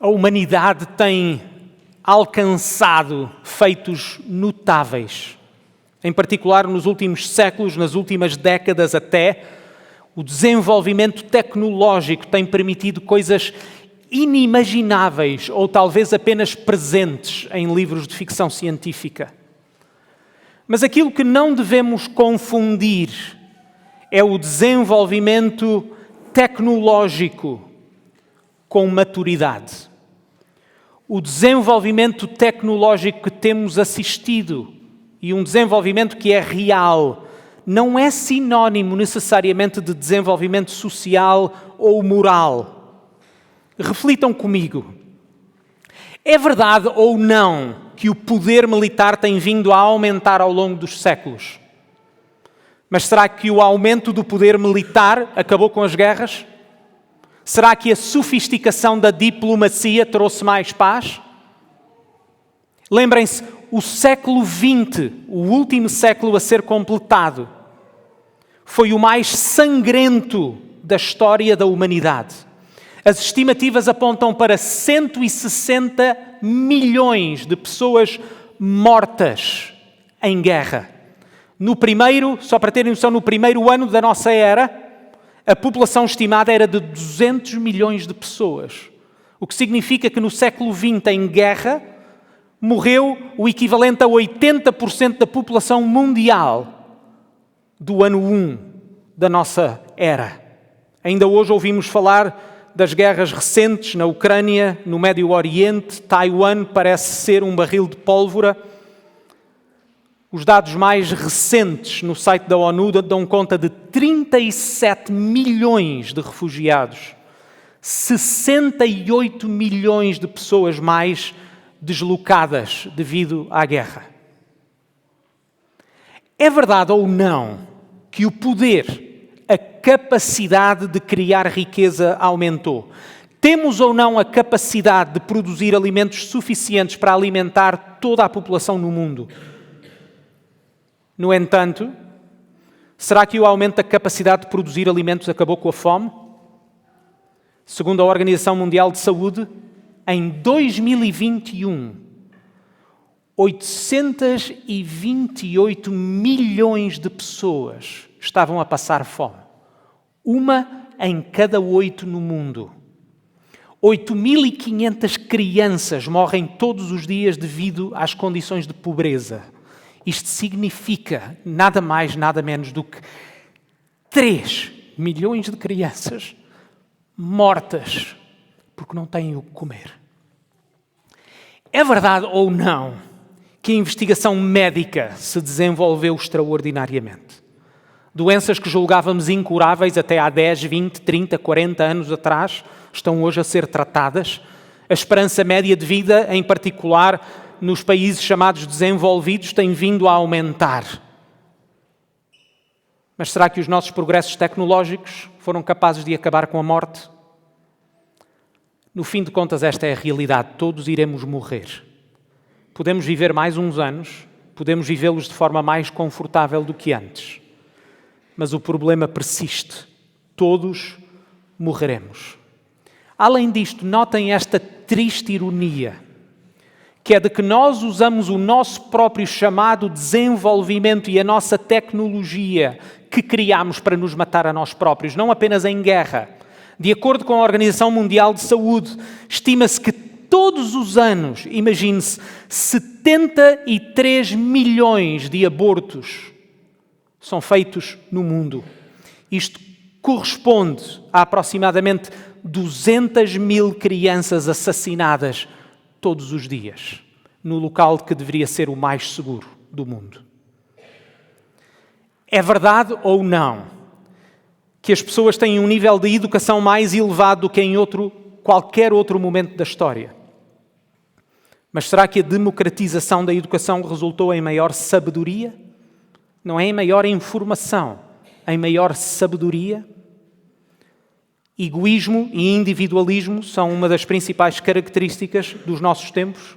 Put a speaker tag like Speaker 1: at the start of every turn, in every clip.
Speaker 1: A humanidade tem alcançado feitos notáveis. Em particular, nos últimos séculos, nas últimas décadas até, o desenvolvimento tecnológico tem permitido coisas inimagináveis ou talvez apenas presentes em livros de ficção científica. Mas aquilo que não devemos confundir é o desenvolvimento tecnológico com maturidade. O desenvolvimento tecnológico que temos assistido e um desenvolvimento que é real não é sinónimo necessariamente de desenvolvimento social ou moral. Reflitam comigo. É verdade ou não que o poder militar tem vindo a aumentar ao longo dos séculos? Mas será que o aumento do poder militar acabou com as guerras? Será que a sofisticação da diplomacia trouxe mais paz? Lembrem-se, o século XX, o último século a ser completado, foi o mais sangrento da história da humanidade. As estimativas apontam para 160 milhões de pessoas mortas em guerra. Só para terem noção, no primeiro ano da nossa era, a população estimada era de 200 milhões de pessoas. O que significa que no século XX, em guerra, morreu o equivalente a 80% da população mundial do ano 1 da nossa era. Ainda hoje ouvimos falar das guerras recentes na Ucrânia, no Médio Oriente. Taiwan parece ser um barril de pólvora. Os dados mais recentes no site da ONU dão conta de 37 milhões de refugiados, 68 milhões de pessoas mais deslocadas devido à guerra. É verdade ou não que o poder, a capacidade de criar riqueza aumentou? Temos ou não a capacidade de produzir alimentos suficientes para alimentar toda a população no mundo? No entanto, será que o aumento da capacidade de produzir alimentos acabou com a fome? Segundo a Organização Mundial de Saúde, em 2021, 828 milhões de pessoas estavam a passar fome. 1 em cada 8 no mundo. 8.500 crianças morrem todos os dias devido às condições de pobreza. Isto significa nada mais, nada menos do que 3 milhões de crianças mortas porque não têm o que comer. É verdade ou não que a investigação médica se desenvolveu extraordinariamente? Doenças que julgávamos incuráveis até há 10, 20, 30, 40 anos atrás estão hoje a ser tratadas. A esperança média de vida, em particular, nos países chamados desenvolvidos, tem vindo a aumentar. Mas será que os nossos progressos tecnológicos foram capazes de acabar com a morte? No fim de contas, esta é a realidade. Todos iremos morrer. Podemos viver mais uns anos, podemos vivê-los de forma mais confortável do que antes. Mas o problema persiste. Todos morreremos. Além disto, notem esta triste ironia, que é de que nós usamos o nosso próprio chamado desenvolvimento e a nossa tecnologia que criamos para nos matar a nós próprios, não apenas em guerra. De acordo com a Organização Mundial de Saúde, estima-se que todos os anos, imagine-se, 73 milhões de abortos são feitos no mundo. Isto corresponde a aproximadamente 200 mil crianças assassinadas todos os dias, no local que deveria ser o mais seguro do mundo. É verdade ou não que as pessoas têm um nível de educação mais elevado do que em qualquer outro momento da história? Mas será que a democratização da educação resultou em maior sabedoria? Não é em maior informação, em maior sabedoria? Egoísmo e individualismo são uma das principais características dos nossos tempos.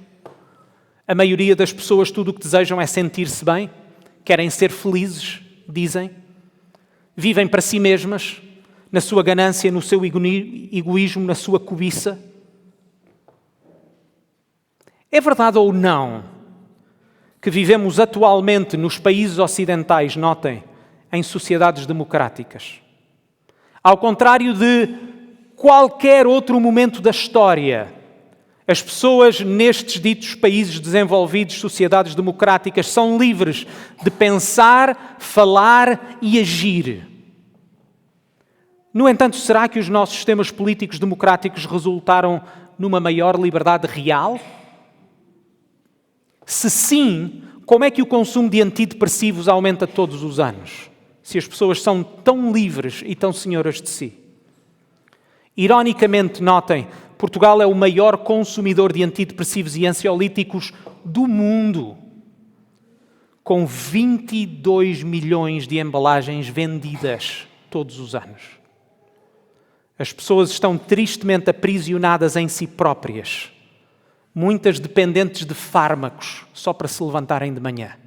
Speaker 1: A maioria das pessoas tudo o que desejam é sentir-se bem, querem ser felizes, dizem. Vivem para si mesmas, na sua ganância, no seu egoísmo, na sua cobiça. É verdade ou não que vivemos atualmente nos países ocidentais, notem, em sociedades democráticas? Ao contrário de qualquer outro momento da história, as pessoas nestes ditos países desenvolvidos, sociedades democráticas, são livres de pensar, falar e agir. No entanto, será que os nossos sistemas políticos democráticos resultaram numa maior liberdade real? Se sim, como é que o consumo de antidepressivos aumenta todos os anos, se as pessoas são tão livres e tão senhoras de si? Ironicamente, notem, Portugal é o maior consumidor de antidepressivos e ansiolíticos do mundo, com 22 milhões de embalagens vendidas todos os anos. As pessoas estão tristemente aprisionadas em si próprias, muitas dependentes de fármacos, só para se levantarem de manhã,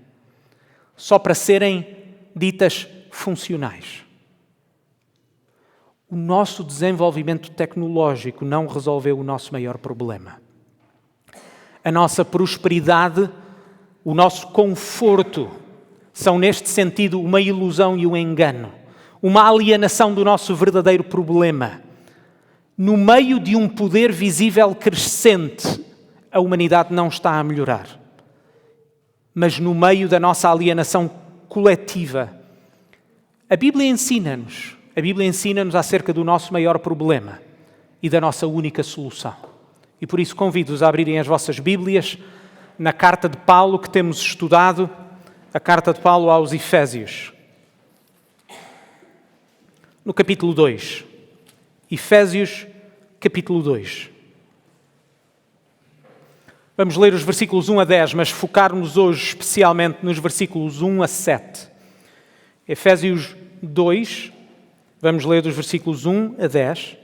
Speaker 1: só para serem ditas funcionais. O nosso desenvolvimento tecnológico não resolveu o nosso maior problema. A nossa prosperidade, o nosso conforto, são neste sentido uma ilusão e um engano, uma alienação do nosso verdadeiro problema. No meio de um poder visível crescente, a humanidade não está a melhorar. Mas no meio da nossa alienação coletiva, a Bíblia ensina-nos acerca do nosso maior problema e da nossa única solução. E por isso convido-os a abrirem as vossas Bíblias na carta de Paulo que temos estudado, a carta de Paulo aos Efésios. No capítulo 2. Efésios, capítulo 2. Vamos ler os versículos 1 a 10, mas focar-nos hoje especialmente nos versículos 1 a 7. Efésios 2, vamos ler dos versículos 1 a 10,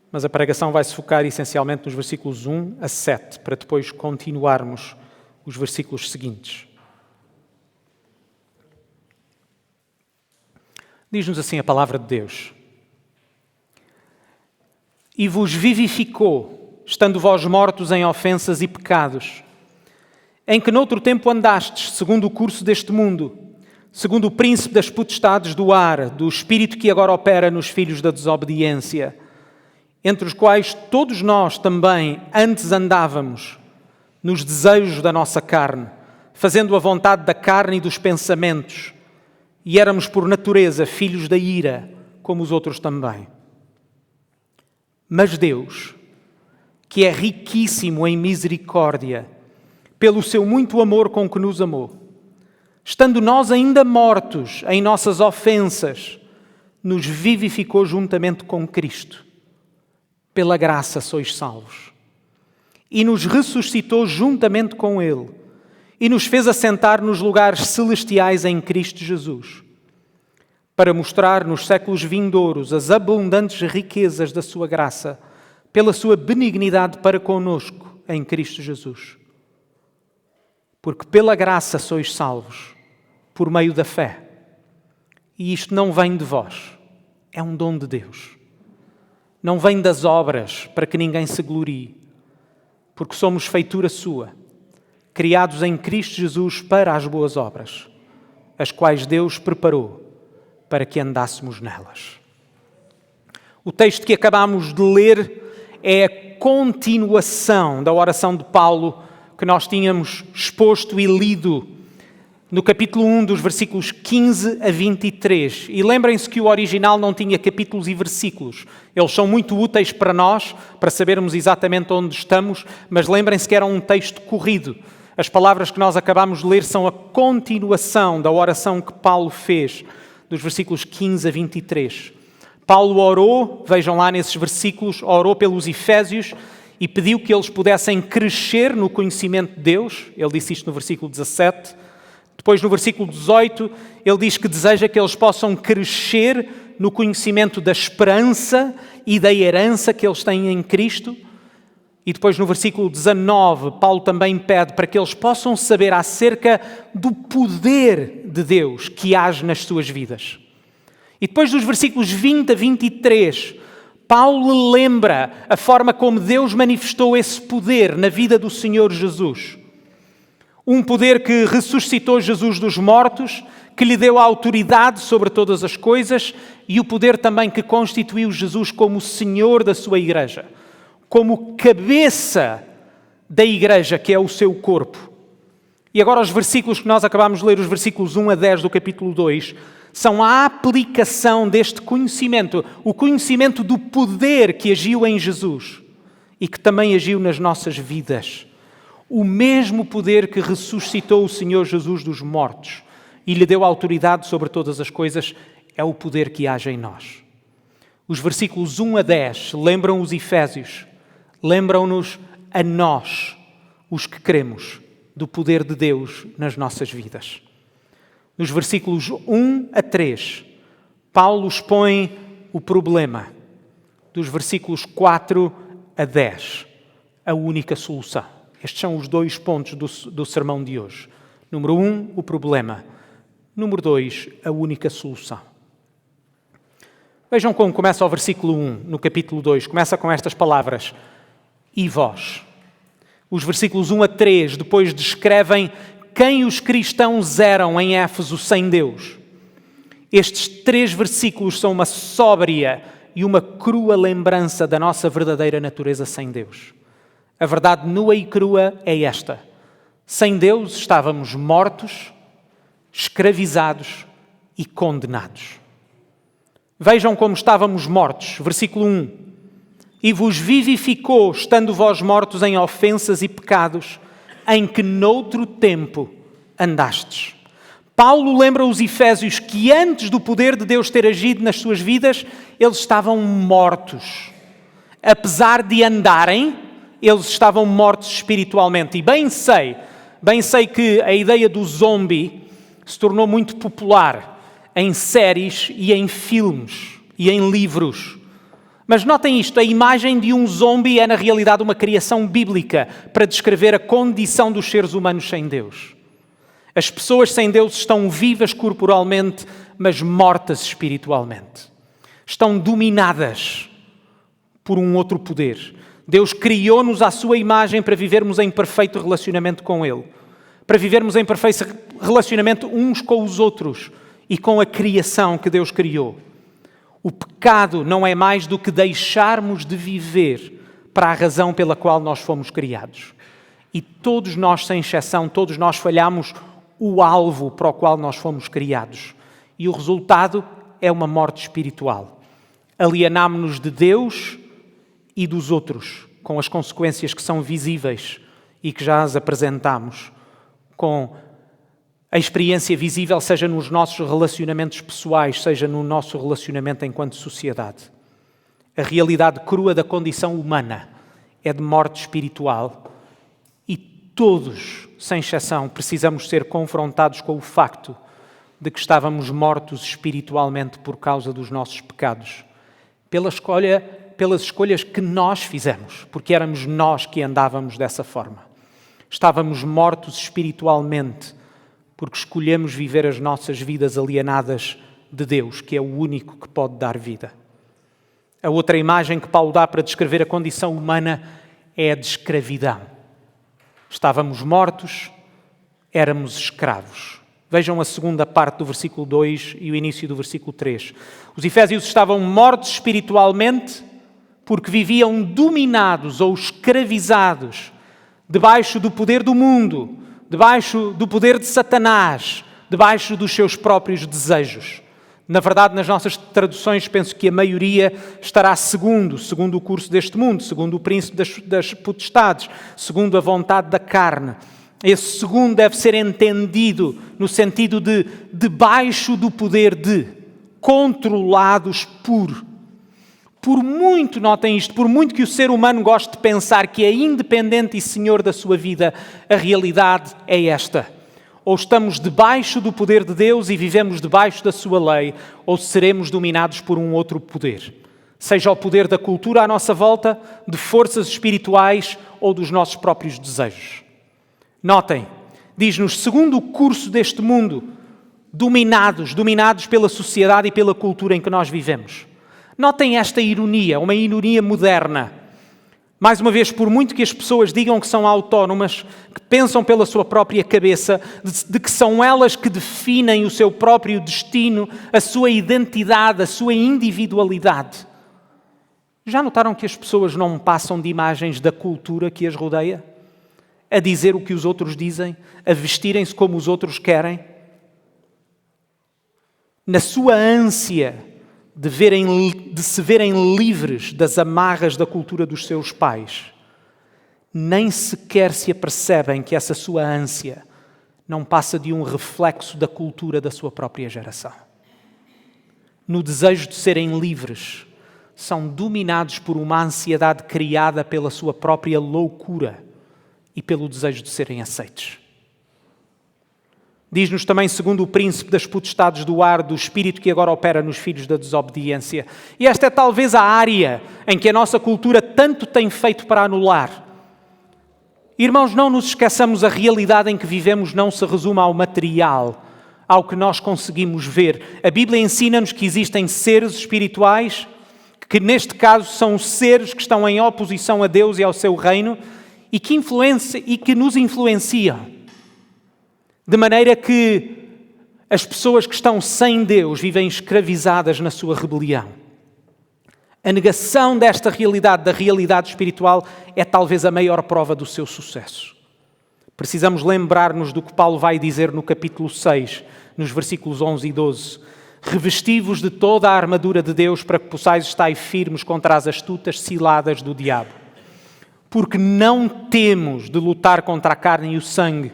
Speaker 1: mas a pregação vai se focar essencialmente nos versículos 1 a 7, para depois continuarmos os versículos seguintes. Diz-nos assim a palavra de Deus: E vos vivificou, estando vós mortos em ofensas e pecados, em que noutro tempo andastes, segundo o curso deste mundo, segundo o príncipe das potestades do ar, do espírito que agora opera nos filhos da desobediência, entre os quais todos nós também antes andávamos, nos desejos da nossa carne, fazendo a vontade da carne e dos pensamentos, e éramos por natureza filhos da ira, como os outros também. Mas Deus, que é riquíssimo em misericórdia, pelo seu muito amor com que nos amou, estando nós ainda mortos em nossas ofensas, nos vivificou juntamente com Cristo. Pela graça sois salvos. E nos ressuscitou juntamente com Ele, e nos fez assentar nos lugares celestiais em Cristo Jesus, para mostrar nos séculos vindouros as abundantes riquezas da sua graça, pela sua benignidade para conosco em Cristo Jesus. Porque pela graça sois salvos, por meio da fé. E isto não vem de vós, é um dom de Deus. Não vem das obras, para que ninguém se glorie, porque somos feitura sua, criados em Cristo Jesus para as boas obras, as quais Deus preparou para que andássemos nelas. O texto que acabámos de ler é a continuação da oração de Paulo que nós tínhamos exposto e lido no capítulo 1, dos versículos 15 a 23. E lembrem-se que o original não tinha capítulos e versículos. Eles são muito úteis para nós, para sabermos exatamente onde estamos, mas lembrem-se que era um texto corrido. As palavras que nós acabámos de ler são a continuação da oração que Paulo fez, dos versículos 15 a 23. Paulo orou, vejam lá nesses versículos, orou pelos Efésios e pediu que eles pudessem crescer no conhecimento de Deus. Ele disse isto no versículo 17. Depois, no versículo 18, ele diz que deseja que eles possam crescer no conhecimento da esperança e da herança que eles têm em Cristo. E depois, no versículo 19, Paulo também pede para que eles possam saber acerca do poder de Deus que age nas suas vidas. E depois, dos versículos 20 a 23, Paulo lembra a forma como Deus manifestou esse poder na vida do Senhor Jesus. Um poder que ressuscitou Jesus dos mortos, que lhe deu a autoridade sobre todas as coisas e o poder também que constituiu Jesus como Senhor da sua igreja, como cabeça da igreja, que é o seu corpo. E agora os versículos que nós acabamos de ler, os versículos 1 a 10 do capítulo 2, são a aplicação deste conhecimento, o conhecimento do poder que agiu em Jesus e que também agiu nas nossas vidas. O mesmo poder que ressuscitou o Senhor Jesus dos mortos e lhe deu autoridade sobre todas as coisas é o poder que age em nós. Os versículos 1 a 10 lembram os Efésios, lembram-nos a nós, os que cremos, do poder de Deus nas nossas vidas. Nos versículos 1 a 3, Paulo expõe o problema. Dos versículos 4 a 10, a única solução. Estes são os 2 pontos do sermão de hoje. Número 1, o problema. Número 2, a única solução. Vejam como começa o versículo 1, no capítulo 2. Começa com estas palavras. E vós. Os versículos 1 a 3 depois descrevem quem os cristãos eram em Éfeso sem Deus. Estes 3 versículos são uma sóbria e uma crua lembrança da nossa verdadeira natureza sem Deus. A verdade nua e crua é esta. Sem Deus estávamos mortos, escravizados e condenados. Vejam como estávamos mortos. Versículo 1. E vos vivificou, estando vós mortos em ofensas e pecados, em que noutro tempo andastes. Paulo lembra os Efésios que antes do poder de Deus ter agido nas suas vidas, eles estavam mortos. Apesar de andarem, eles estavam mortos espiritualmente. E bem sei que a ideia do zombie se tornou muito popular em séries e em filmes e em livros. Mas notem isto, a imagem de um zombie é na realidade uma criação bíblica para descrever a condição dos seres humanos sem Deus. As pessoas sem Deus estão vivas corporalmente, mas mortas espiritualmente. Estão dominadas por um outro poder. Deus criou-nos à sua imagem para vivermos em perfeito relacionamento com Ele. Para vivermos em perfeito relacionamento uns com os outros e com a criação que Deus criou. O pecado não é mais do que deixarmos de viver para a razão pela qual nós fomos criados. E todos nós, sem exceção, todos nós falhamos o alvo para o qual nós fomos criados. E o resultado é uma morte espiritual. Alienámo-nos de Deus e dos outros, com as consequências que são visíveis e que já as apresentamos, com a experiência visível, seja nos nossos relacionamentos pessoais, seja no nosso relacionamento enquanto sociedade. A realidade crua da condição humana é de morte espiritual e todos, sem exceção, precisamos ser confrontados com o facto de que estávamos mortos espiritualmente por causa dos nossos pecados, pelas escolhas que nós fizemos, porque éramos nós que andávamos dessa forma. Estávamos mortos espiritualmente porque escolhemos viver as nossas vidas alienadas de Deus, que é o único que pode dar vida. A outra imagem que Paulo dá para descrever a condição humana é a de escravidão. Estávamos mortos, éramos escravos. Vejam a segunda parte do versículo 2 e o início do versículo 3. Os efésios estavam mortos espiritualmente porque viviam dominados ou escravizados debaixo do poder do mundo, debaixo do poder de Satanás, debaixo dos seus próprios desejos. Na verdade, nas nossas traduções, penso que a maioria estará segundo o curso deste mundo, segundo o príncipe das potestades, segundo a vontade da carne. Esse segundo deve ser entendido no sentido de debaixo do poder de, controlados por muito, notem isto, por muito que o ser humano goste de pensar que é independente e senhor da sua vida, a realidade é esta. Ou estamos debaixo do poder de Deus e vivemos debaixo da sua lei, ou seremos dominados por um outro poder. Seja o poder da cultura à nossa volta, de forças espirituais ou dos nossos próprios desejos. Notem, diz-nos, segundo o curso deste mundo, dominados pela sociedade e pela cultura em que nós vivemos. Notem esta ironia, uma ironia moderna. Mais uma vez, por muito que as pessoas digam que são autónomas, que pensam pela sua própria cabeça, de que são elas que definem o seu próprio destino, a sua identidade, a sua individualidade. Já notaram que as pessoas não passam de imagens da cultura que as rodeia? A dizer o que os outros dizem? A vestirem-se como os outros querem? Na sua ânsia de se verem livres das amarras da cultura dos seus pais, nem sequer se apercebem que essa sua ânsia não passa de um reflexo da cultura da sua própria geração. No desejo de serem livres, são dominados por uma ansiedade criada pela sua própria loucura e pelo desejo de serem aceites. Diz-nos também, segundo o príncipe das potestades do ar, do espírito que agora opera nos filhos da desobediência. E esta é talvez a área em que a nossa cultura tanto tem feito para anular. Irmãos, não nos esqueçamos, a realidade em que vivemos não se resume ao material, ao que nós conseguimos ver. A Bíblia ensina-nos que existem seres espirituais, que neste caso são os seres que estão em oposição a Deus e ao seu reino, e que nos influenciam. De maneira que as pessoas que estão sem Deus vivem escravizadas na sua rebelião. A negação desta realidade, da realidade espiritual, é talvez a maior prova do seu sucesso. Precisamos lembrar-nos do que Paulo vai dizer no capítulo 6, nos versículos 11 e 12. Revesti-vos de toda a armadura de Deus para que possais estar firmes contra as astutas ciladas do diabo. Porque não temos de lutar contra a carne e o sangue,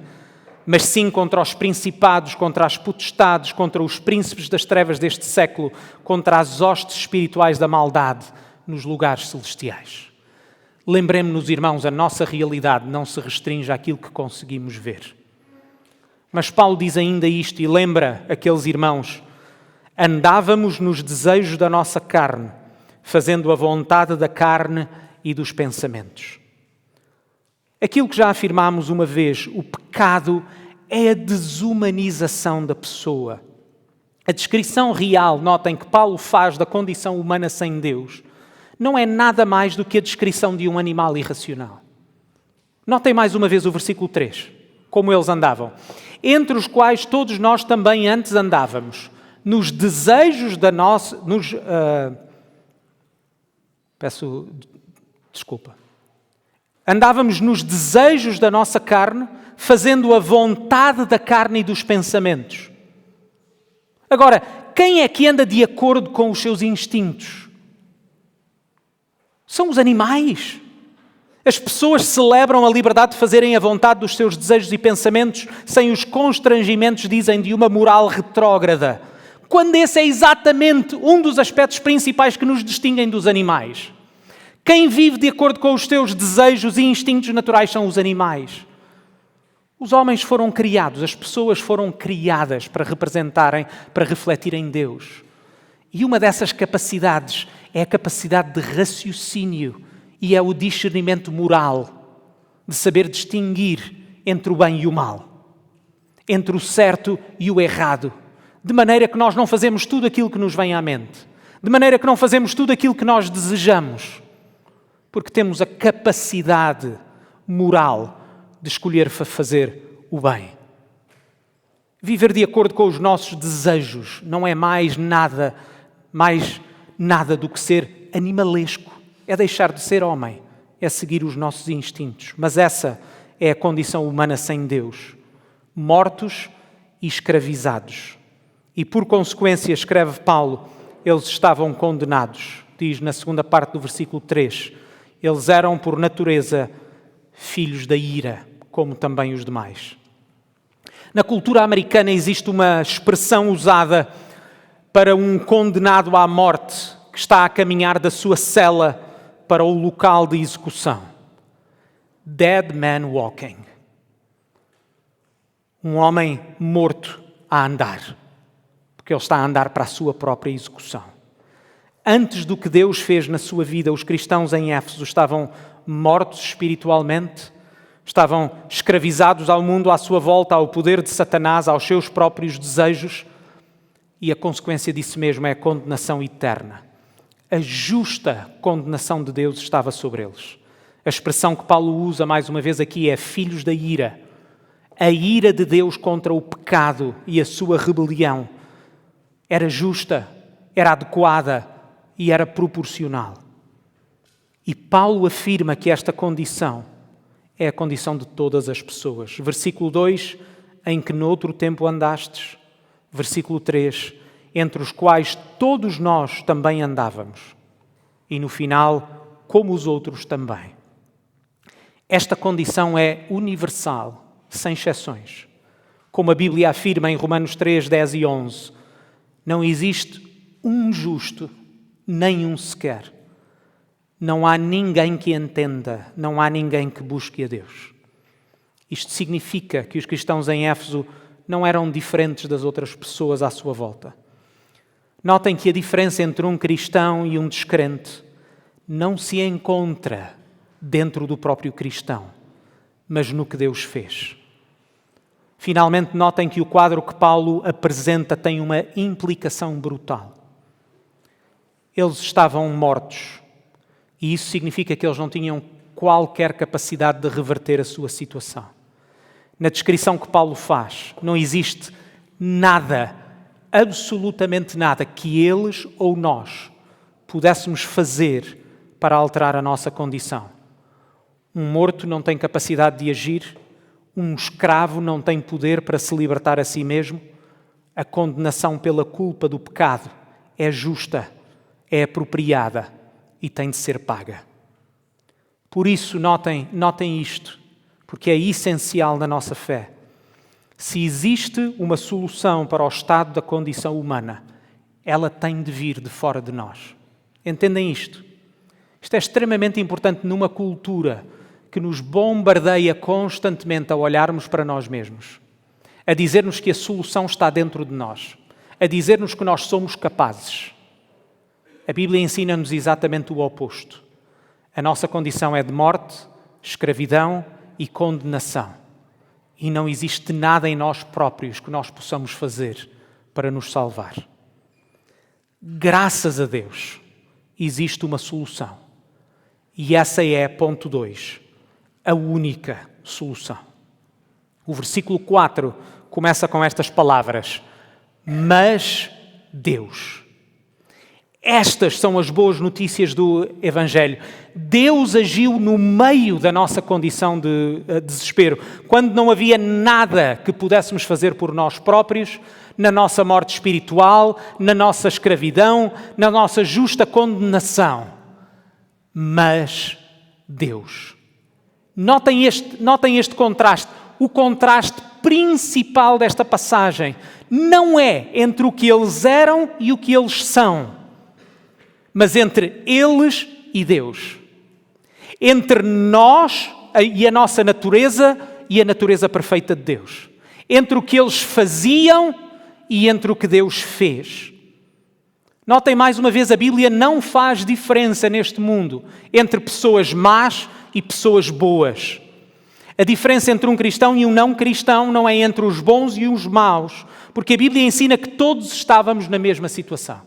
Speaker 1: mas sim contra os principados, contra as potestades, contra os príncipes das trevas deste século, contra as hostes espirituais da maldade nos lugares celestiais. Lembremos-nos, irmãos, a nossa realidade não se restringe àquilo que conseguimos ver. Mas Paulo diz ainda isto e lembra aqueles irmãos: andávamos nos desejos da nossa carne, fazendo a vontade da carne e dos pensamentos. Aquilo que já afirmámos uma vez, o pecado é a desumanização da pessoa. A descrição real, notem, que Paulo faz da condição humana sem Deus, não é nada mais do que a descrição de um animal irracional. Notem mais uma vez o versículo 3, como eles andavam. Entre os quais todos nós também antes andávamos, nos desejos da nossa... Peço desculpa. Andávamos nos desejos da nossa carne, fazendo a vontade da carne e dos pensamentos. Agora, quem é que anda de acordo com os seus instintos? São os animais. As pessoas celebram a liberdade de fazerem a vontade dos seus desejos e pensamentos sem os constrangimentos, dizem, de uma moral retrógrada, quando esse é exatamente um dos aspectos principais que nos distinguem dos animais. Quem vive de acordo com os seus desejos e instintos naturais são os animais. Os homens foram criados, as pessoas foram criadas para representarem, para refletirem Deus. E uma dessas capacidades é a capacidade de raciocínio e é o discernimento moral, de saber distinguir entre o bem e o mal, entre o certo e o errado, de maneira que nós não fazemos tudo aquilo que nos vem à mente, de maneira que não fazemos tudo aquilo que nós desejamos, porque temos a capacidade moral de escolher fazer o bem. Viver de acordo com os nossos desejos não é mais nada do que ser animalesco. É deixar de ser homem, é seguir os nossos instintos. Mas essa é a condição humana sem Deus. Mortos e escravizados. E por consequência, escreve Paulo, eles estavam condenados. Diz na segunda parte do versículo 3, eles eram por natureza filhos da ira, como também os demais. Na cultura americana existe uma expressão usada para um condenado à morte que está a caminhar da sua cela para o local de execução. Dead man walking. Um homem morto a andar, porque ele está a andar para a sua própria execução. Antes do que Deus fez na sua vida, os cristãos em Éfeso estavam mortos espiritualmente, estavam escravizados ao mundo à sua volta, ao poder de Satanás, aos seus próprios desejos, e a consequência disso mesmo é a condenação eterna. A justa condenação de Deus estava sobre eles. A expressão que Paulo usa mais uma vez aqui é filhos da ira. A ira de Deus contra o pecado e a sua rebelião era justa, era adequada e era proporcional. E Paulo afirma que esta condição é a condição de todas as pessoas. Versículo 2, em que noutro tempo andastes. Versículo 3, entre os quais todos nós também andávamos. E no final, como os outros também. Esta condição é universal, sem exceções. Como a Bíblia afirma em Romanos 3, 10 e 11, não existe um justo, nem um sequer. Não há ninguém que entenda, não há ninguém que busque a Deus. Isto significa que os cristãos em Éfeso não eram diferentes das outras pessoas à sua volta. Notem que a diferença entre um cristão e um descrente não se encontra dentro do próprio cristão, mas no que Deus fez. Finalmente, notem que o quadro que Paulo apresenta tem uma implicação brutal. Eles estavam mortos, e isso significa que eles não tinham qualquer capacidade de reverter a sua situação. Na descrição que Paulo faz, não existe nada, absolutamente nada, que eles ou nós pudéssemos fazer para alterar a nossa condição. Um morto não tem capacidade de agir, um escravo não tem poder para se libertar a si mesmo. A condenação pela culpa do pecado é justa, é apropriada e tem de ser paga. Por isso, notem isto, porque é essencial na nossa fé. Se existe uma solução para o estado da condição humana, ela tem de vir de fora de nós. Entendem isto? Isto é extremamente importante numa cultura que nos bombardeia constantemente a olharmos para nós mesmos, a dizer-nos que a solução está dentro de nós, a dizer-nos que nós somos capazes. A Bíblia ensina-nos exatamente o oposto. A nossa condição é de morte, escravidão e condenação. E não existe nada em nós próprios que nós possamos fazer para nos salvar. Graças a Deus, existe uma solução. E essa é, ponto 2, a única solução. O versículo 4 começa com estas palavras: mas Deus. Estas são as boas notícias do Evangelho. Deus agiu no meio da nossa condição de desespero, quando não havia nada que pudéssemos fazer por nós próprios, na nossa morte espiritual, na nossa escravidão, na nossa justa condenação. Mas Deus. Notem este contraste. O contraste principal desta passagem não é entre o que eles eram e o que eles são, mas entre eles e Deus. Entre nós e a nossa natureza e a natureza perfeita de Deus. Entre o que eles faziam e entre o que Deus fez. Notem mais uma vez, a Bíblia não faz diferença neste mundo entre pessoas más e pessoas boas. A diferença entre um cristão e um não cristão não é entre os bons e os maus, porque a Bíblia ensina que todos estávamos na mesma situação.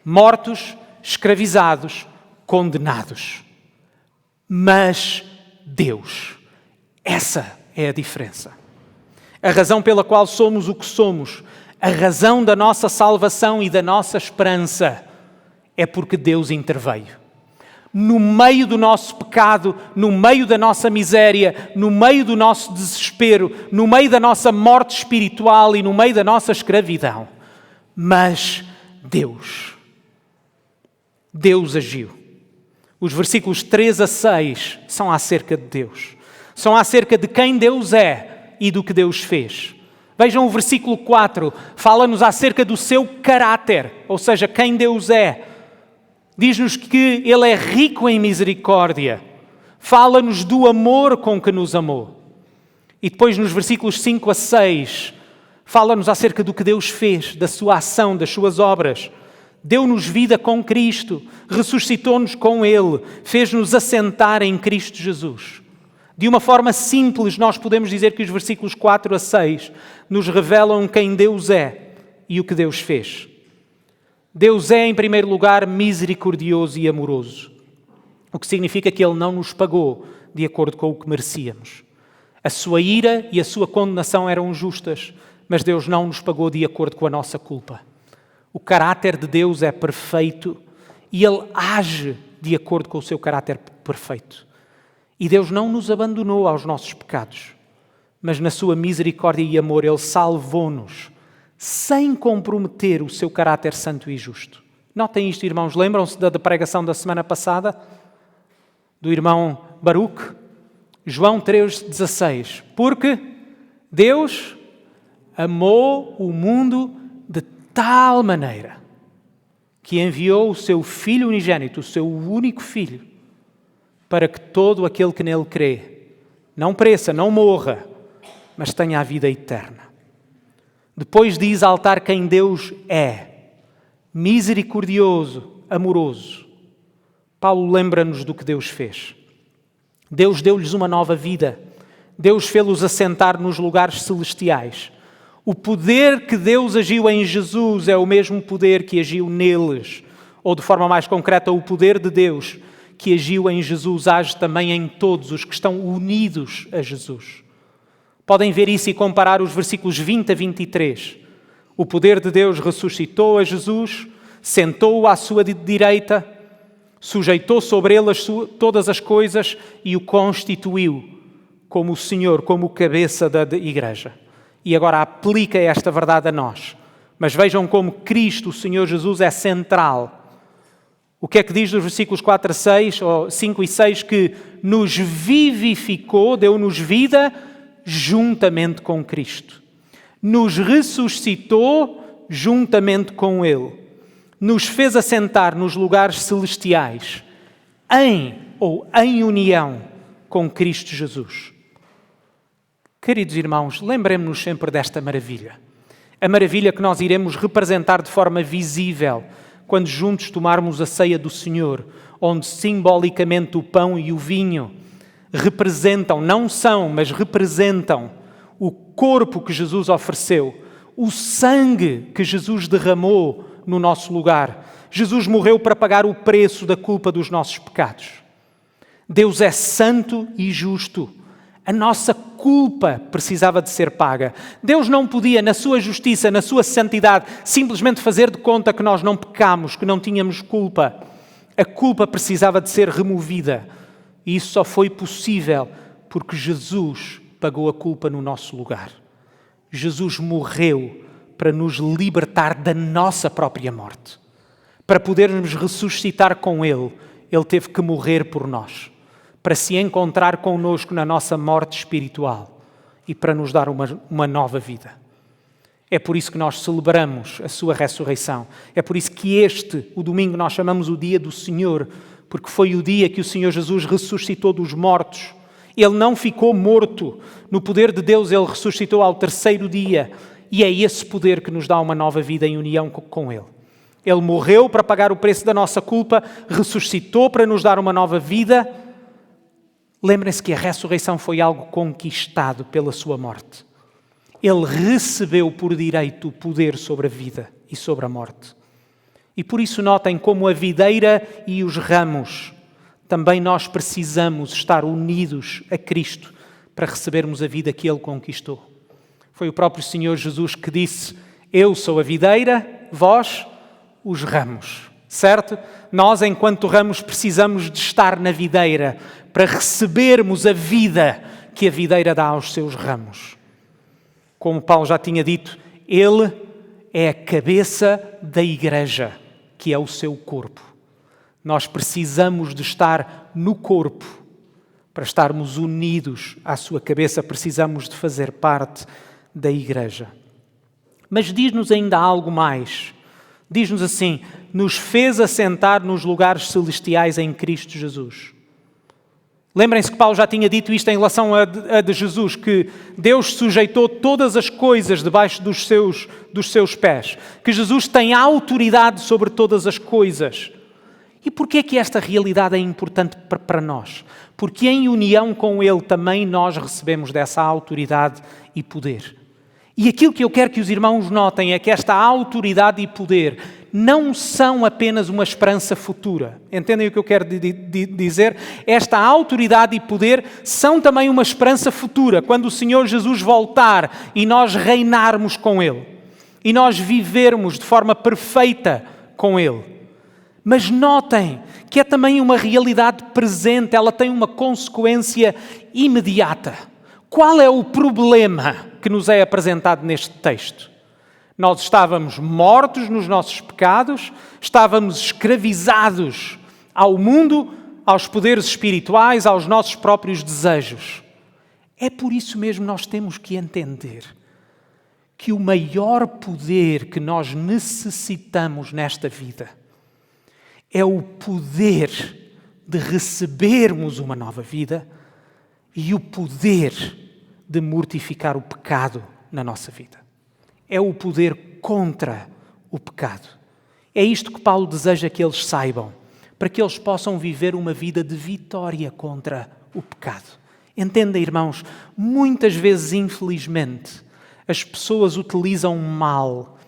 Speaker 1: Mortos, escravizados, condenados. Mas Deus, essa é a diferença. A razão pela qual somos o que somos, a razão da nossa salvação e da nossa esperança, é porque Deus interveio. No meio do nosso pecado, no meio da nossa miséria, no meio do nosso desespero, no meio da nossa morte espiritual e no meio da nossa escravidão. Mas Deus agiu. Os versículos 3 a 6 são acerca de Deus. São acerca de quem Deus é e do que Deus fez. Vejam o versículo 4, fala-nos acerca do seu caráter, ou seja, quem Deus é. Diz-nos que Ele é rico em misericórdia. Fala-nos do amor com que nos amou. E depois nos versículos 5 a 6, fala-nos acerca do que Deus fez, da sua ação, das suas obras. Deu-nos vida com Cristo, ressuscitou-nos com Ele, fez-nos assentar em Cristo Jesus. De uma forma simples, nós podemos dizer que os versículos 4 a 6 nos revelam quem Deus é e o que Deus fez. Deus é, em primeiro lugar, misericordioso e amoroso, o que significa que Ele não nos pagou de acordo com o que merecíamos. A sua ira e a sua condenação eram justas, mas Deus não nos pagou de acordo com a nossa culpa. O caráter de Deus é perfeito e Ele age de acordo com o seu caráter perfeito. E Deus não nos abandonou aos nossos pecados, mas na sua misericórdia e amor Ele salvou-nos, sem comprometer o seu caráter santo e justo. Notem isto, irmãos. Lembram-se da pregação da semana passada? Do irmão Baruch? João 3,16. Porque Deus amou o mundo de tal maneira que enviou o seu Filho unigênito, o seu único Filho, para que todo aquele que nele crê não pereça, não morra, mas tenha a vida eterna. Depois de exaltar quem Deus é, misericordioso, amoroso, Paulo lembra-nos do que Deus fez. Deus deu-lhes uma nova vida. Deus fê-los assentar nos lugares celestiais. O poder que Deus agiu em Jesus é o mesmo poder que agiu neles. Ou, de forma mais concreta, o poder de Deus que agiu em Jesus age também em todos os que estão unidos a Jesus. Podem ver isso e comparar os versículos 20 a 23. O poder de Deus ressuscitou a Jesus, sentou-o à sua direita, sujeitou sobre ele todas as coisas e o constituiu como o Senhor, como cabeça da igreja. E agora aplica esta verdade a nós. Mas vejam como Cristo, o Senhor Jesus, é central. O que é que diz dos versículos 4 a 6, ou 5 e 6? Que nos vivificou, deu-nos vida juntamente com Cristo. Nos ressuscitou juntamente com Ele. Nos fez assentar nos lugares celestiais, em união com Cristo Jesus. Queridos irmãos, lembremos-nos sempre desta maravilha. A maravilha que nós iremos representar de forma visível quando juntos tomarmos a ceia do Senhor, onde simbolicamente o pão e o vinho representam, não são, mas representam o corpo que Jesus ofereceu, o sangue que Jesus derramou no nosso lugar. Jesus morreu para pagar o preço da culpa dos nossos pecados. Deus é santo e justo. A nossa culpa precisava de ser paga. Deus não podia, na sua justiça, na sua santidade, simplesmente fazer de conta que nós não pecamos, que não tínhamos culpa. A culpa precisava de ser removida. E isso só foi possível porque Jesus pagou a culpa no nosso lugar. Jesus morreu para nos libertar da nossa própria morte. Para podermos ressuscitar com Ele, Ele teve que morrer por nós. Para se encontrar connosco na nossa morte espiritual e para nos dar uma nova vida. É por isso que nós celebramos a sua ressurreição. É por isso que o domingo, nós chamamos o dia do Senhor, porque foi o dia que o Senhor Jesus ressuscitou dos mortos. Ele não ficou morto. No poder de Deus, Ele ressuscitou ao terceiro dia. E é esse poder que nos dá uma nova vida em união com Ele. Ele morreu para pagar o preço da nossa culpa, ressuscitou para nos dar uma nova vida. Lembrem-se que a ressurreição foi algo conquistado pela sua morte. Ele recebeu por direito o poder sobre a vida e sobre a morte. E por isso notem como a videira e os ramos, também nós precisamos estar unidos a Cristo para recebermos a vida que Ele conquistou. Foi o próprio Senhor Jesus que disse: eu sou a videira, vós os ramos. Certo? Nós, enquanto ramos, precisamos de estar na videira para recebermos a vida que a videira dá aos seus ramos. Como Paulo já tinha dito, Ele é a cabeça da igreja, que é o seu corpo. Nós precisamos de estar no corpo. Para estarmos unidos à sua cabeça, precisamos de fazer parte da igreja. Mas diz-nos ainda algo mais. Diz-nos assim: nos fez assentar nos lugares celestiais em Cristo Jesus. Lembrem-se que Paulo já tinha dito isto em relação a de Jesus, que Deus sujeitou todas as coisas debaixo dos seus pés, que Jesus tem autoridade sobre todas as coisas. E porquê é que esta realidade é importante para nós? Porque em união com Ele também nós recebemos dessa autoridade e poder. E aquilo que eu quero que os irmãos notem é que esta autoridade e poder não são apenas uma esperança futura. Entendem o que eu quero dizer? Esta autoridade e poder são também uma esperança futura, quando o Senhor Jesus voltar e nós reinarmos com Ele. E nós vivermos de forma perfeita com Ele. Mas notem que é também uma realidade presente, ela tem uma consequência imediata. Qual é o problema que nos é apresentado neste texto? Nós estávamos mortos nos nossos pecados, estávamos escravizados ao mundo, aos poderes espirituais, aos nossos próprios desejos. É por isso mesmo nós temos que entender que o maior poder que nós necessitamos nesta vida é o poder de recebermos uma nova vida e o poder de mortificar o pecado na nossa vida. É o poder contra o pecado. É isto que Paulo deseja que eles saibam, para que eles possam viver uma vida de vitória contra o pecado. Entenda, irmãos, muitas vezes, infelizmente, as pessoas utilizam mal,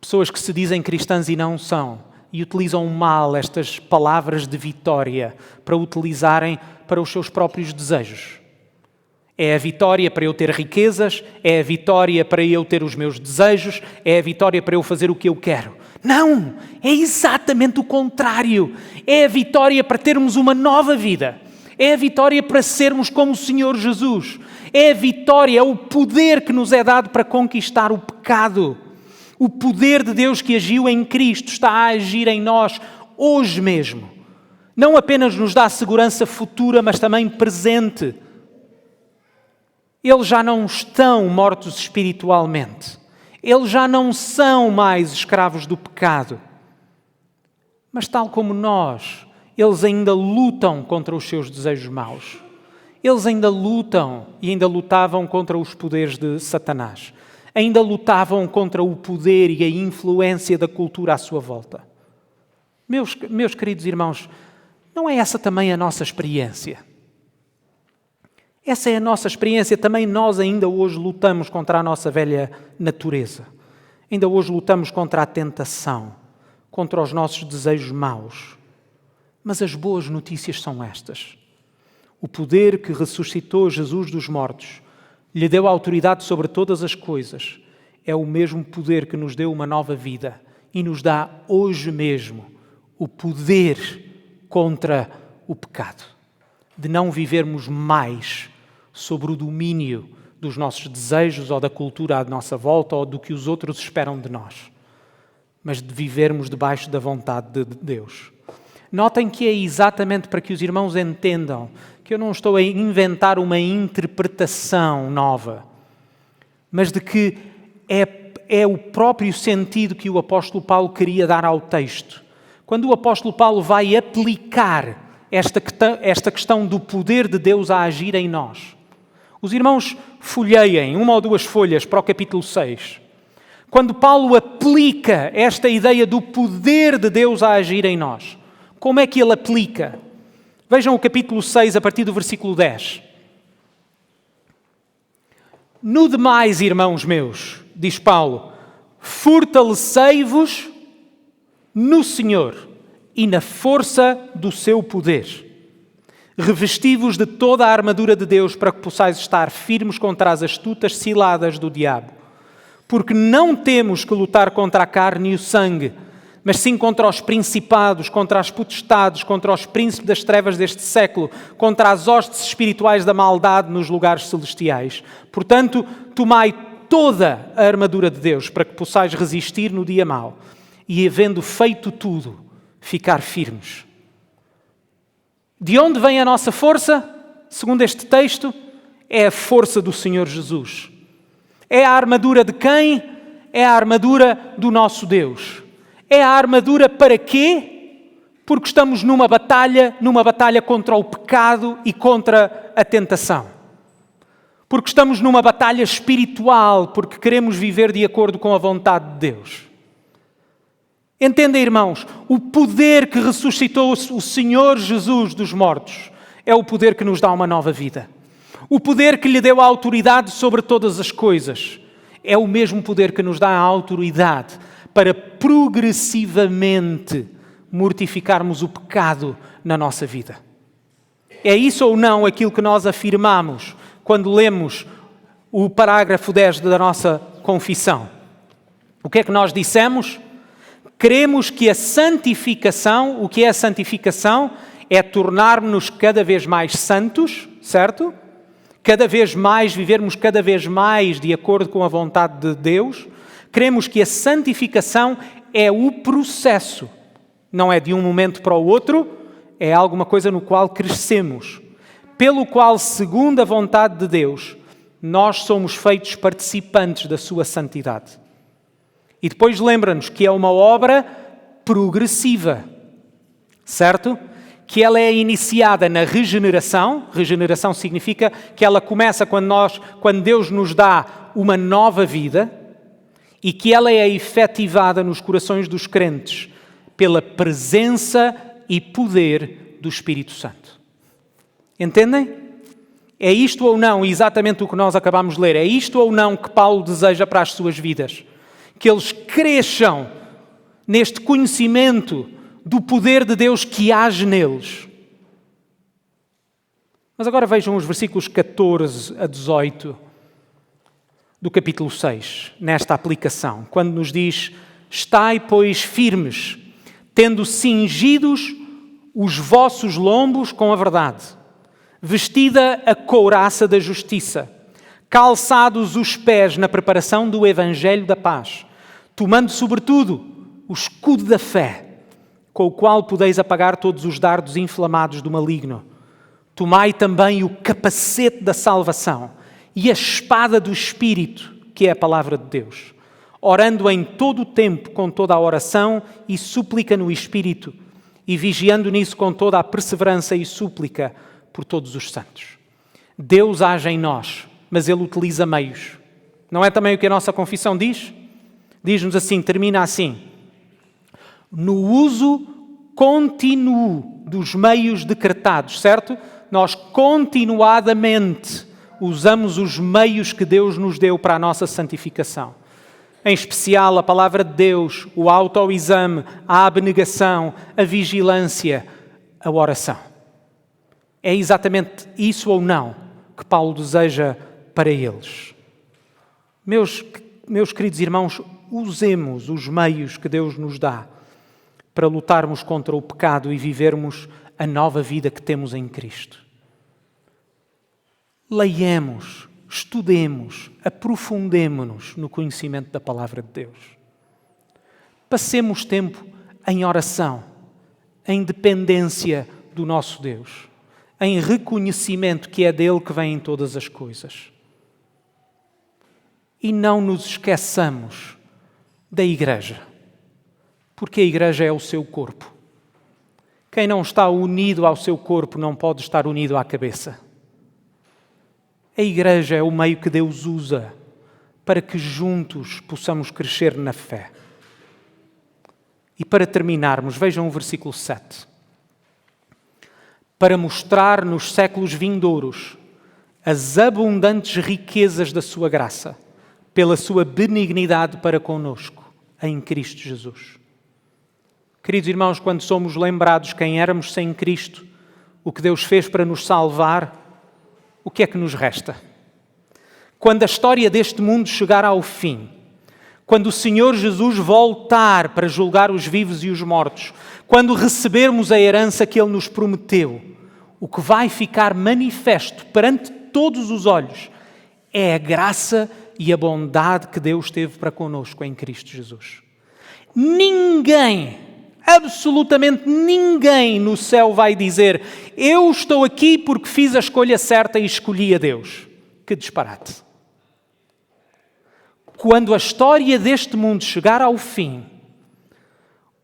Speaker 1: pessoas que se dizem cristãs e não são, e utilizam mal estas palavras de vitória para utilizarem para os seus próprios desejos. É a vitória para eu ter riquezas, é a vitória para eu ter os meus desejos, é a vitória para eu fazer o que eu quero. Não! É exatamente o contrário. É a vitória para termos uma nova vida. É a vitória para sermos como o Senhor Jesus. É a vitória, é o poder que nos é dado para conquistar o pecado. O poder de Deus que agiu em Cristo está a agir em nós hoje mesmo. Não apenas nos dá segurança futura, mas também presente. Eles já não estão mortos espiritualmente. Eles já não são mais escravos do pecado. Mas tal como nós, eles ainda lutam contra os seus desejos maus. Eles ainda lutam e ainda lutavam contra os poderes de Satanás. Ainda lutavam contra o poder e a influência da cultura à sua volta. Meus queridos irmãos, não é essa também a nossa experiência? Essa é a nossa experiência. Também nós ainda hoje lutamos contra a nossa velha natureza. Ainda hoje lutamos contra a tentação, contra os nossos desejos maus. Mas as boas notícias são estas. O poder que ressuscitou Jesus dos mortos, lhe deu autoridade sobre todas as coisas, é o mesmo poder que nos deu uma nova vida e nos dá hoje mesmo o poder contra o pecado, de não vivermos mais sobre o domínio dos nossos desejos ou da cultura à nossa volta ou do que os outros esperam de nós, mas de vivermos debaixo da vontade de Deus. Notem que é exatamente para que os irmãos entendam que eu não estou a inventar uma interpretação nova, mas de que é o próprio sentido que o apóstolo Paulo queria dar ao texto. Quando o apóstolo Paulo vai aplicar esta questão do poder de Deus a agir em nós, os irmãos folheiem 1 ou 2 folhas para o capítulo 6. Quando Paulo aplica esta ideia do poder de Deus a agir em nós, como é que ele aplica? Vejam o capítulo 6, a partir do versículo 10. No demais, irmãos meus, diz Paulo, fortalecei-vos no Senhor e na força do seu poder. Revesti-vos de toda a armadura de Deus para que possais estar firmes contra as astutas ciladas do diabo. Porque não temos que lutar contra a carne e o sangue, mas sim contra os principados, contra as potestades, contra os príncipes das trevas deste século, contra as hostes espirituais da maldade nos lugares celestiais. Portanto, tomai toda a armadura de Deus para que possais resistir no dia mau e, havendo feito tudo, ficar firmes. De onde vem a nossa força? Segundo este texto, é a força do Senhor Jesus. É a armadura de quem? É a armadura do nosso Deus. É a armadura para quê? Porque estamos numa batalha contra o pecado e contra a tentação. Porque estamos numa batalha espiritual, porque queremos viver de acordo com a vontade de Deus. Entendem, irmãos, o poder que ressuscitou o Senhor Jesus dos mortos é o poder que nos dá uma nova vida. O poder que lhe deu a autoridade sobre todas as coisas é o mesmo poder que nos dá a autoridade para progressivamente mortificarmos o pecado na nossa vida. É isso ou não aquilo que nós afirmamos quando lemos o parágrafo 10 da nossa confissão? O que é que nós dissemos? Queremos que a santificação, o que é a santificação? É tornar-nos cada vez mais santos, certo? Cada vez mais, vivermos cada vez mais de acordo com a vontade de Deus. Queremos que a santificação é o processo, não é de um momento para o outro, é alguma coisa no qual crescemos, pelo qual, segundo a vontade de Deus, nós somos feitos participantes da sua santidade. E depois lembra-nos que é uma obra progressiva, certo? Que ela é iniciada na regeneração. Regeneração significa que ela começa quando Deus nos dá uma nova vida e que ela é efetivada nos corações dos crentes pela presença e poder do Espírito Santo. Entendem? É isto ou não exatamente o que nós acabamos de ler? É isto ou não que Paulo deseja para as suas vidas? Que eles cresçam neste conhecimento do poder de Deus que age neles. Mas agora vejam os versículos 14 a 18 do capítulo 6, nesta aplicação, quando nos diz: estai, pois, firmes, tendo cingidos os vossos lombos com a verdade, vestida a couraça da justiça, calçados os pés na preparação do Evangelho da paz, tomando sobretudo o escudo da fé, com o qual podeis apagar todos os dardos inflamados do maligno. Tomai também o capacete da salvação e a espada do Espírito, que é a palavra de Deus, orando em todo o tempo com toda a oração e súplica no Espírito, e vigiando nisso com toda a perseverança e súplica por todos os santos. Deus age em nós, mas Ele utiliza meios. Não é também o que a nossa confissão diz? Diz-nos assim, termina assim: no uso contínuo dos meios decretados, certo? Nós continuadamente usamos os meios que Deus nos deu para a nossa santificação. Em especial a palavra de Deus, o autoexame, a abnegação, a vigilância, a oração. É exatamente isso ou não que Paulo deseja para eles. Meus queridos irmãos, usemos os meios que Deus nos dá para lutarmos contra o pecado e vivermos a nova vida que temos em Cristo. Leiamos, estudemos, aprofundemo-nos no conhecimento da palavra de Deus. Passemos tempo em oração, em dependência do nosso Deus, em reconhecimento que é dele que vêm todas as coisas. E não nos esqueçamos da igreja, porque a igreja é o seu corpo. Quem não está unido ao seu corpo não pode estar unido à cabeça. A igreja é o meio que Deus usa para que juntos possamos crescer na fé. E para terminarmos, vejam o versículo 7. Para mostrar nos séculos vindouros as abundantes riquezas da sua graça, pela sua benignidade para conosco, em Cristo Jesus. Queridos irmãos, quando somos lembrados quem éramos sem Cristo, o que Deus fez para nos salvar, o que é que nos resta? Quando a história deste mundo chegar ao fim, quando o Senhor Jesus voltar para julgar os vivos e os mortos, quando recebermos a herança que Ele nos prometeu, o que vai ficar manifesto perante todos os olhos é a graça e a bondade que Deus teve para conosco em Cristo Jesus. Ninguém, absolutamente ninguém no céu vai dizer: eu estou aqui porque fiz a escolha certa e escolhi a Deus. Que disparate! Quando a história deste mundo chegar ao fim,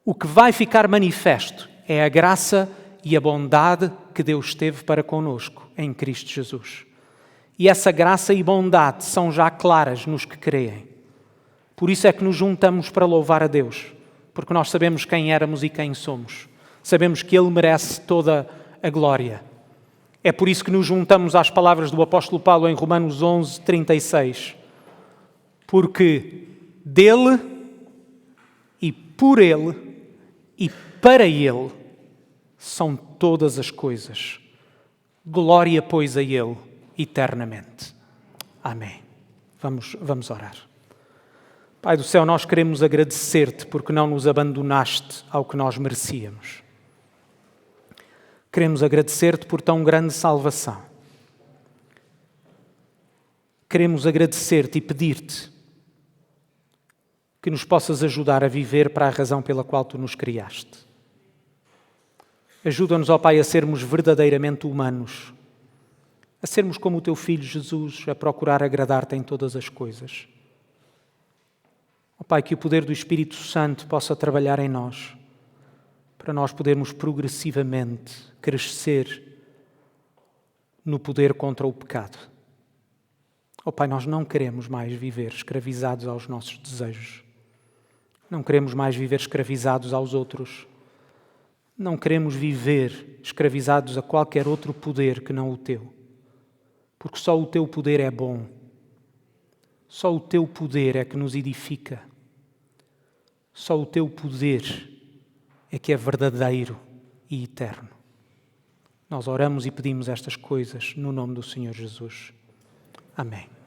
Speaker 1: o que vai ficar manifesto é a graça e a bondade que Deus teve para conosco em Cristo Jesus. E essa graça e bondade são já claras nos que creem. Por isso é que nos juntamos para louvar a Deus, porque nós sabemos quem éramos e quem somos. Sabemos que Ele merece toda a glória. É por isso que nos juntamos às palavras do apóstolo Paulo em Romanos 11:36. Porque dele, por Ele e para Ele são todas as coisas. Glória, pois, a Ele eternamente. Amém. Vamos orar. Pai do céu, nós queremos agradecer-te porque não nos abandonaste ao que nós merecíamos. Queremos agradecer-te por tão grande salvação. Queremos agradecer-te e pedir-te que nos possas ajudar a viver para a razão pela qual tu nos criaste. Ajuda-nos, ó Pai, a sermos verdadeiramente humanos, a sermos como o teu Filho Jesus, a procurar agradar-te em todas as coisas. Ó Pai, que o poder do Espírito Santo possa trabalhar em nós, para nós podermos progressivamente crescer no poder contra o pecado. Ó Pai, nós não queremos mais viver escravizados aos nossos desejos. Não queremos mais viver escravizados aos outros. Não queremos viver escravizados a qualquer outro poder que não o teu. Porque só o teu poder é bom. Só o teu poder é que nos edifica. Só o teu poder é que é verdadeiro e eterno. Nós oramos e pedimos estas coisas no nome do Senhor Jesus. Amém.